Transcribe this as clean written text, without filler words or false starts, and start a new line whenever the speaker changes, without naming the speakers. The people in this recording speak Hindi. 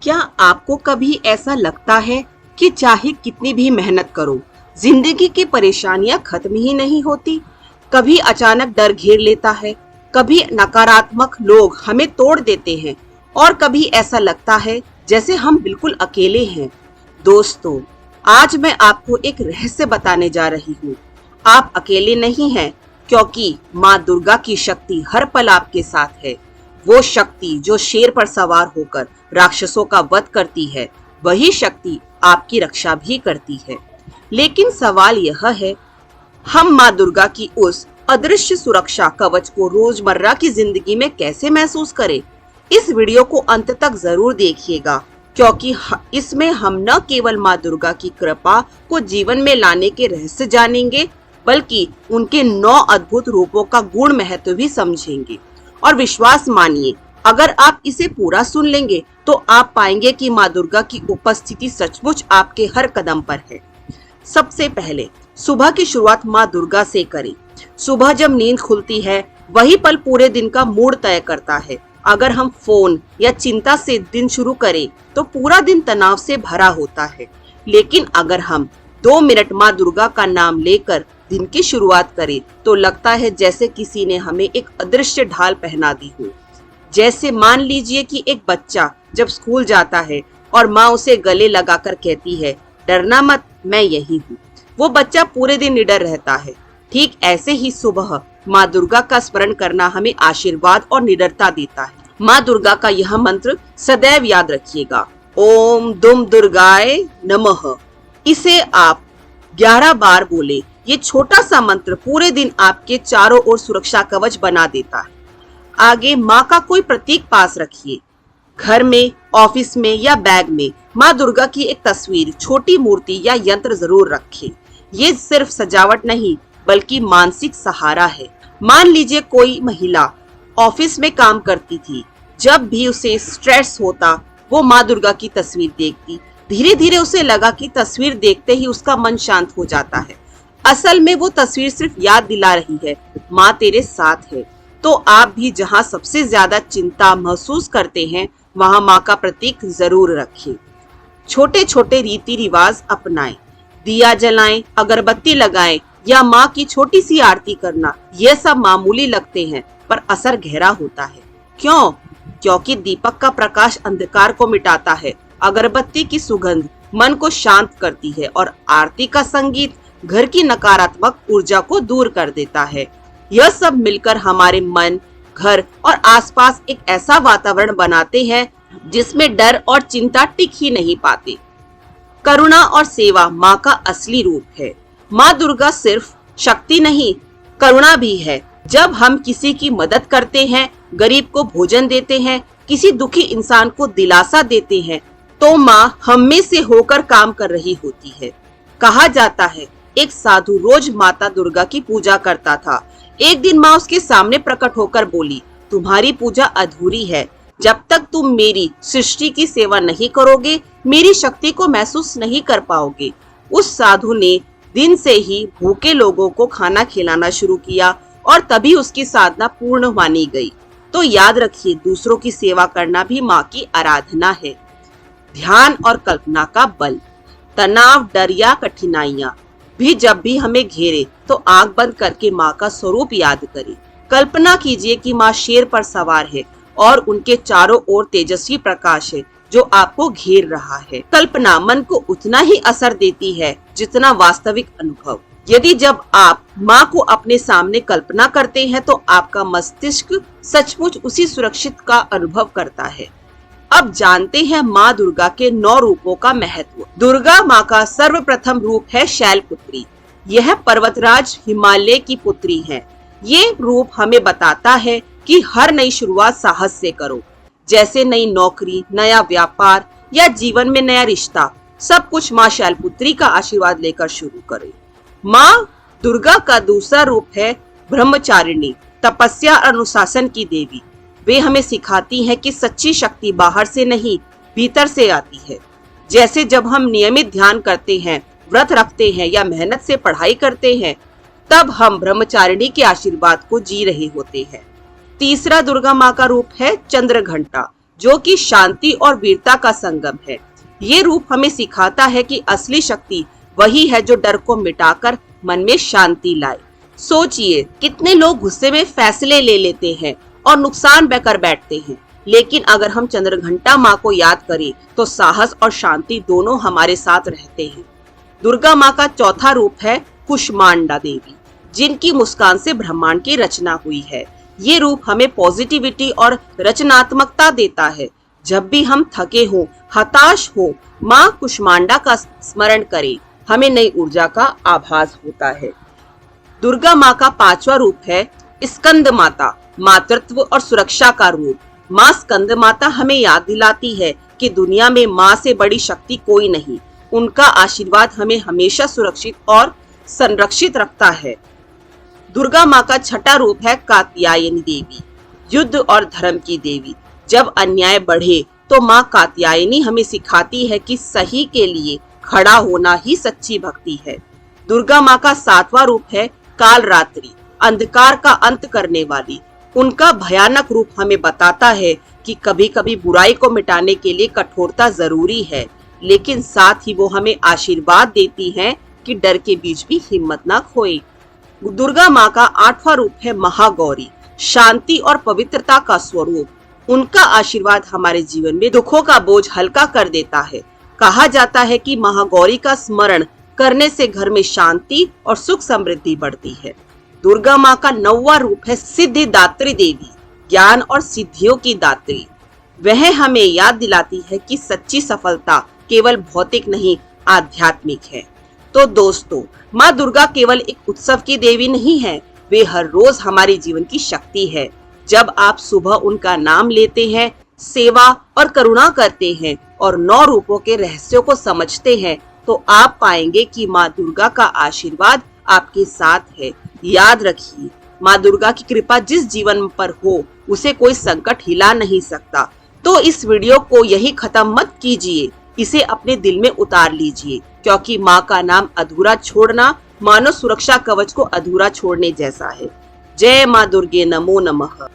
क्या आपको कभी ऐसा लगता है कि चाहे कितनी भी मेहनत करो, जिंदगी की परेशानियां खत्म ही नहीं होती? कभी अचानक डर घेर लेता है, कभी नकारात्मक लोग हमें तोड़ देते हैं और कभी ऐसा लगता है जैसे हम बिल्कुल अकेले हैं। दोस्तों, आज मैं आपको एक रहस्य बताने जा रही हूँ। आप अकेले नहीं हैं, क्योंकि माँ दुर्गा की शक्ति हर पल आपके साथ है। वो शक्ति जो शेर पर सवार होकर राक्षसों का वध करती है, वही शक्ति आपकी रक्षा भी करती है। लेकिन सवाल यह है, हम माँ दुर्गा की उस अदृश्य सुरक्षा कवच को रोजमर्रा की जिंदगी में कैसे महसूस करें? इस वीडियो को अंत तक जरूर देखिएगा, क्योंकि इसमें हम न केवल माँ दुर्गा की कृपा को जीवन में लाने के रहस्य जानेंगे, बल्कि उनके 9 अद्भुत रूपों का गुण महत्व भी समझेंगे। और विश्वास मानिए, अगर आप इसे पूरा सुन लेंगे तो आप पाएंगे कि माँ दुर्गा की उपस्थिति सचमुच आपके हर कदम पर है। सबसे पहले सुबह की शुरुआत माँ दुर्गा से करें। सुबह जब नींद खुलती है, वही पल पूरे दिन का मूड तय करता है। अगर हम फोन या चिंता से दिन शुरू करें तो पूरा दिन तनाव से भरा होता है। लेकिन अगर हम 2 मिनट माँ दुर्गा का नाम लेकर दिन की शुरुआत करें तो लगता है जैसे किसी ने हमें एक अदृश्य ढाल पहना दी हो। जैसे मान लीजिए कि एक बच्चा जब स्कूल जाता है और माँ उसे गले लगाकर कहती है, डरना मत, मैं यही हूँ। वो बच्चा पूरे दिन निडर रहता है। ठीक ऐसे ही सुबह माँ दुर्गा का स्मरण करना हमें आशीर्वाद और निडरता देता है। माँ दुर्गा का यह मंत्र सदैव याद रखिएगा, ओम दुम दुर्गाय नमः। इसे आप 11 बार बोले। ये छोटा सा मंत्र पूरे दिन आपके चारों ओर सुरक्षा कवच बना देता है। आगे माँ का कोई प्रतीक पास रखिए। घर में, ऑफिस में या बैग में माँ दुर्गा की एक तस्वीर, छोटी मूर्ति या यंत्र जरूर रखें। ये सिर्फ सजावट नहीं, बल्कि मानसिक सहारा है। मान लीजिए कोई महिला ऑफिस में काम करती थी। जब भी उसे स्ट्रेस होता, वो माँ दुर्गा की तस्वीर देखती। धीरे धीरे उसे लगा कि तस्वीर देखते ही उसका मन शांत हो जाता है। असल में वो तस्वीर सिर्फ याद दिला रही है, माँ तेरे साथ है। तो आप भी जहाँ सबसे ज्यादा चिंता महसूस करते हैं, वहाँ माँ का प्रतीक जरूर रखें। छोटे छोटे रीति रिवाज अपनाएं, दिया जलाएं, अगरबत्ती लगाएं या माँ की छोटी सी आरती करना। ये सब मामूली लगते हैं, पर असर गहरा होता है। क्यों? क्योंकि दीपक का प्रकाश अंधकार को मिटाता है, अगरबत्ती की सुगंध मन को शांत करती है और आरती का संगीत घर की नकारात्मक ऊर्जा को दूर कर देता है। यह सब मिलकर हमारे मन, घर और आसपास एक ऐसा वातावरण बनाते हैं जिसमें डर और चिंता टिक ही नहीं पाते। करुणा और सेवा माँ का असली रूप है। माँ दुर्गा सिर्फ शक्ति नहीं, करुणा भी है। जब हम किसी की मदद करते हैं, गरीब को भोजन देते हैं, किसी दुखी इंसान को दिलासा देते हैं, तो माँ हम में से होकर काम कर रही होती है। कहा जाता है, एक साधु रोज माता दुर्गा की पूजा करता था। एक दिन माँ उसके सामने प्रकट होकर बोली, तुम्हारी पूजा अधूरी है। जब तक तुम मेरी सृष्टि की सेवा नहीं करोगे, मेरी शक्ति को महसूस नहीं कर पाओगे। उस साधु ने दिन से ही भूखे लोगों को खाना खिलाना शुरू किया और तभी उसकी साधना पूर्ण मानी गई। तो याद रखिए, दूसरों की सेवा करना भी माँ की आराधना है। ध्यान और कल्पना का बल। तनाव, डर या कठिनाइयाँ भी जब भी हमें घेरे तो आंख बंद करके माँ का स्वरूप याद करें। कल्पना कीजिए कि माँ शेर पर सवार है और उनके चारों ओर तेजस्वी प्रकाश है जो आपको घेर रहा है। कल्पना मन को उतना ही असर देती है जितना वास्तविक अनुभव। यदि जब आप माँ को अपने सामने कल्पना करते हैं तो आपका मस्तिष्क सचमुच उसी सुरक्षित का अनुभव करता है। अब जानते हैं माँ दुर्गा के 9 रूपों का महत्व। दुर्गा माँ का सर्वप्रथम रूप है शैलपुत्री। यह पर्वतराज हिमालय की पुत्री है। ये रूप हमें बताता है कि हर नई शुरुआत साहस से करो। जैसे नई नौकरी, नया व्यापार या जीवन में नया रिश्ता, सब कुछ माँ शैलपुत्री का आशीर्वाद लेकर शुरू करें। माँ दुर्गा का दूसरा रूप है ब्रह्मचारिणी, तपस्या और अनुशासन की देवी। वे हमें सिखाती हैं कि सच्ची शक्ति बाहर से नहीं, भीतर से आती है। जैसे जब हम नियमित ध्यान करते हैं, व्रत रखते हैं या मेहनत से पढ़ाई करते हैं, तब हम ब्रह्मचारिणी के आशीर्वाद को जी रहे होते हैं। तीसरा दुर्गा माँ का रूप है चंद्र घंटा। जो कि शांति और वीरता का संगम है। ये रूप हमें सिखाता है कि असली शक्ति वही है जो डर को मिटाकर मन में शांति लाए। सोचिए, कितने लोग गुस्से में फैसले ले लेते हैं और नुकसान कर बैठते हैं, लेकिन अगर हम चंद्रघंटा माँ को याद करें तो साहस और शांति दोनों हमारे साथ रहते हैं। दुर्गा माँ का चौथा रूप है कुष्मांडा देवी, जिनकी मुस्कान से ब्रह्मांड की रचना हुई है। ये रूप हमें पॉजिटिविटी और रचनात्मकता देता है। जब भी हम थके हों, हताश हो, माँ कुष्मांडा का स्मरण करें, हमें नई ऊर्जा का आभास होता है। दुर्गा माँ का पांचवा रूप है स्कंद माता, मातृत्व और सुरक्षा का रूप। माँ स्कंद माता हमें याद दिलाती है कि दुनिया में माँ से बड़ी शक्ति कोई नहीं। उनका आशीर्वाद हमें हमेशा सुरक्षित और संरक्षित रखता है। दुर्गा माँ का छठा रूप है कात्यायनी देवी, युद्ध और धर्म की देवी। जब अन्याय बढ़े तो माँ कात्यायनी हमें सिखाती है कि सही के लिए खड़ा होना ही सच्ची भक्ति है। दुर्गा माँ का सातवां रूप है कालरात्रि, अंधकार का अंत करने वाली। उनका भयानक रूप हमें बताता है कि कभी कभी बुराई को मिटाने के लिए कठोरता जरूरी है, लेकिन साथ ही वो हमें आशीर्वाद देती हैं कि डर के बीच भी हिम्मत न खोए। दुर्गा माँ का आठवां रूप है महागौरी, शांति और पवित्रता का स्वरूप। उनका आशीर्वाद हमारे जीवन में दुखों का बोझ हल्का कर देता है। कहा जाता है कि महागौरी का स्मरण करने से घर में शांति और सुख समृद्धि बढ़ती है। दुर्गा माँ का नौवां रूप है सिद्धिदात्री देवी, ज्ञान और सिद्धियों की दात्री। वह हमें याद दिलाती है कि सच्ची सफलता केवल भौतिक नहीं, आध्यात्मिक है। तो दोस्तों, माँ दुर्गा केवल एक उत्सव की देवी नहीं है, वे हर रोज हमारे जीवन की शक्ति है। जब आप सुबह उनका नाम लेते हैं, सेवा और करुणा करते हैं और 9 रूपों के रहस्यों को समझते हैं, तो आप पाएंगे कि माँ दुर्गा का आशीर्वाद आपके साथ है। याद रखिए, माँ दुर्गा की कृपा जिस जीवन पर हो, उसे कोई संकट हिला नहीं सकता। तो इस वीडियो को यही खत्म मत कीजिए, इसे अपने दिल में उतार लीजिए, क्योंकि माँ का नाम अधूरा छोड़ना मानो सुरक्षा कवच को अधूरा छोड़ने जैसा है। जय माँ दुर्गे, नमो नमः।